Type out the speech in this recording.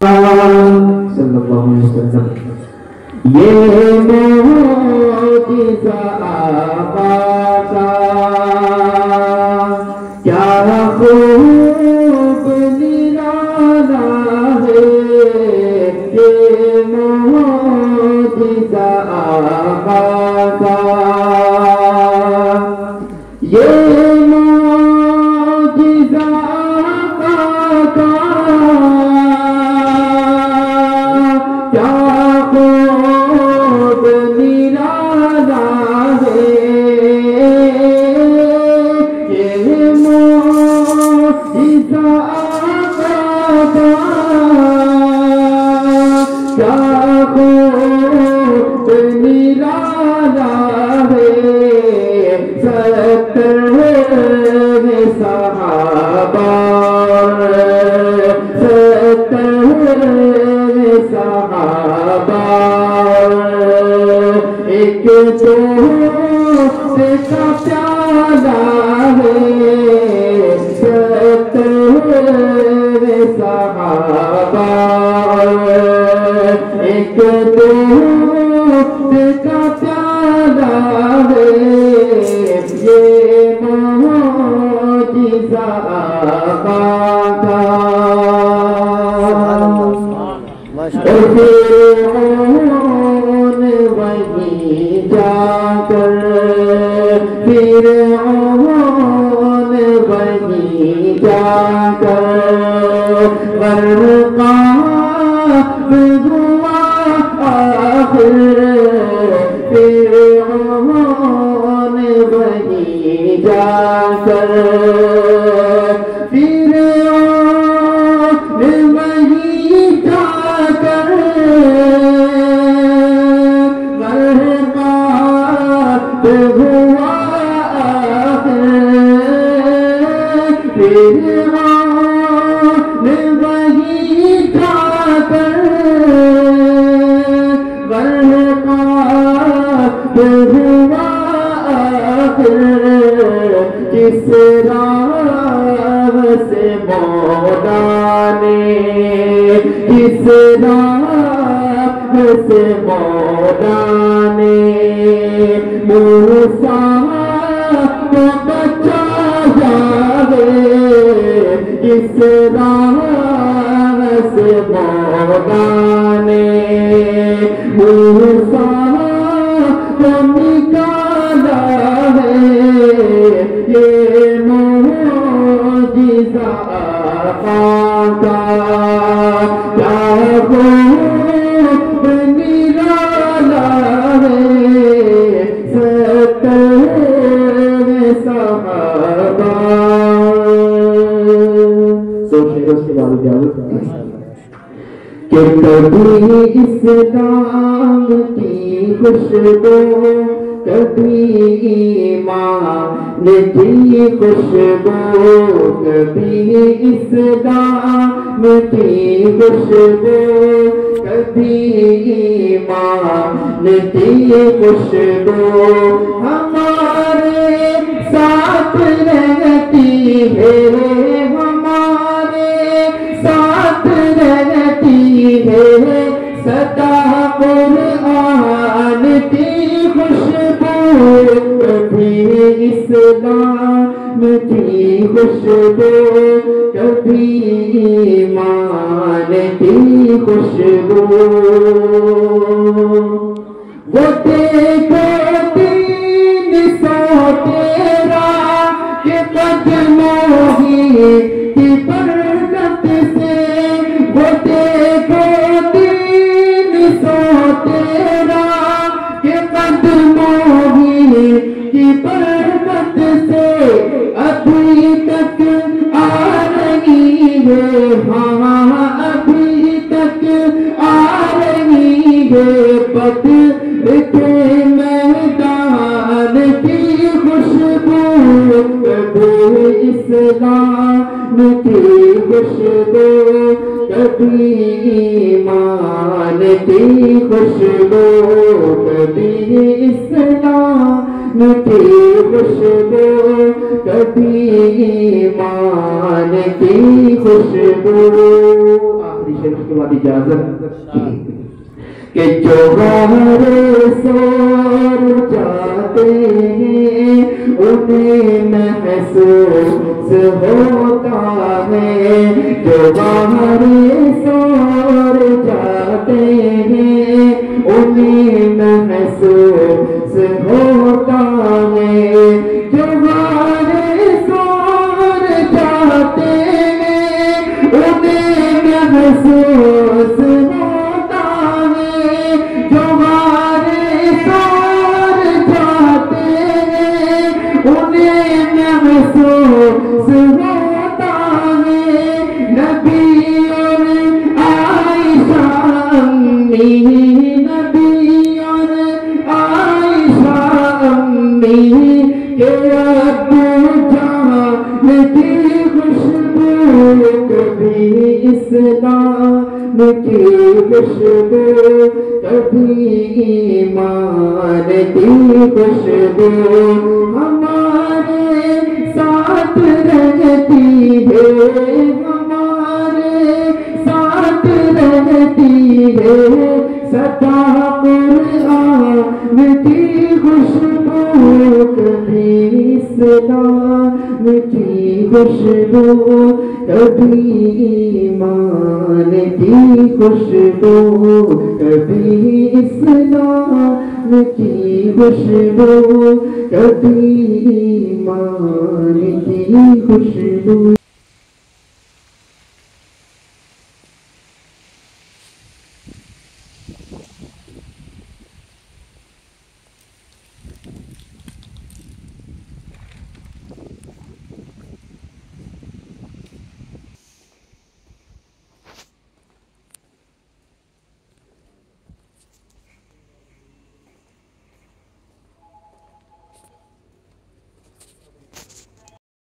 सल्लल्लाहु अलैहि वसल्लम। ये मोजिज़ा आका का क्या खूब निराला है, ये मोजिज़ा आका का, ये मोजिज़ा आका का क्या खूब निराला है, ये मोजिज़ा आका का क्या खूब निराला है। 70 सहाबा, 70 सहाबा एक दोस्त का प्याला है, 70 सहाबा एक दोस्त का प्याला है, ये मोजिज़ा आका का। फिरऔन वहीं जाकर, फिरऔन वहीं जाकर बर्बाद हुआ आखिर, फिरऔन वहीं जाकर, फिरऔन वहीं जाकर बर्बाद हुआ आखिर, फिरऔन वहीं जाकर बर्बाद हुआ आखिर। जिस राह से मौला ने, जिस राह से मौला ने मूसा को बचाया है, जिस राह से मौला ने मूसा को निकाला है, ये मोजिज़ा आका का क्या खूब निराला है। 70 सहाबा। सोचिए उसके बाद क्या कि कभी इस्लाम की खुशबू, कभी ईमान की खुशबू, कभी इस्लाम की खुशबू, कभी ईमान की खुशबू हमारे साथ रहती है, हमारे साथ रहती है सदा कुरान की खुशबू, कभी इस्लाम की खुशबू, कभी ईमान की खुशबू। वो देखो 300 तेरा के कदमों की बरकत से, वो देखो 300 तेरा के कदमों की बरकत से अभी तक आ रही है, हाँ अभी तक आ रही है पत्थर के मैदान की खुशबू, कभी इस्लाम की खुशबू, कभी ईमान की खुशबू, कभी इस्लाम की खुशबू, कभी ईमान की खुशबू। شیخ کے بعد اجازت کہ جو غارے سور جاتے ہیں انہیں محسوس ہوتا ہے، جو غارے سور جاتے ہیں انہیں محسوس ہوتا ہے، جو غارے سور جاتے ہیں انہیں محسوس ہوتا ہے، جو غارے سور جاتے ہیں انہیں محسوس ہوتا ہے، نبی اور عائشہ امی، نبی اور عائشہ امی کے ابو جان کی خوشبو کبھی اسلام کی خوشبو کبھی ایمان کی خوشبو ہمارے ساتھ رہتی ہے، ہمارے ساتھ رہتی ہے، سدا قرآن کی خوشبو کبھی اسلام کی خوشبو کبھی ایمان کی خوشبو کبھی اسلام کی خوشبو کبھی ایمان کی خوشبو۔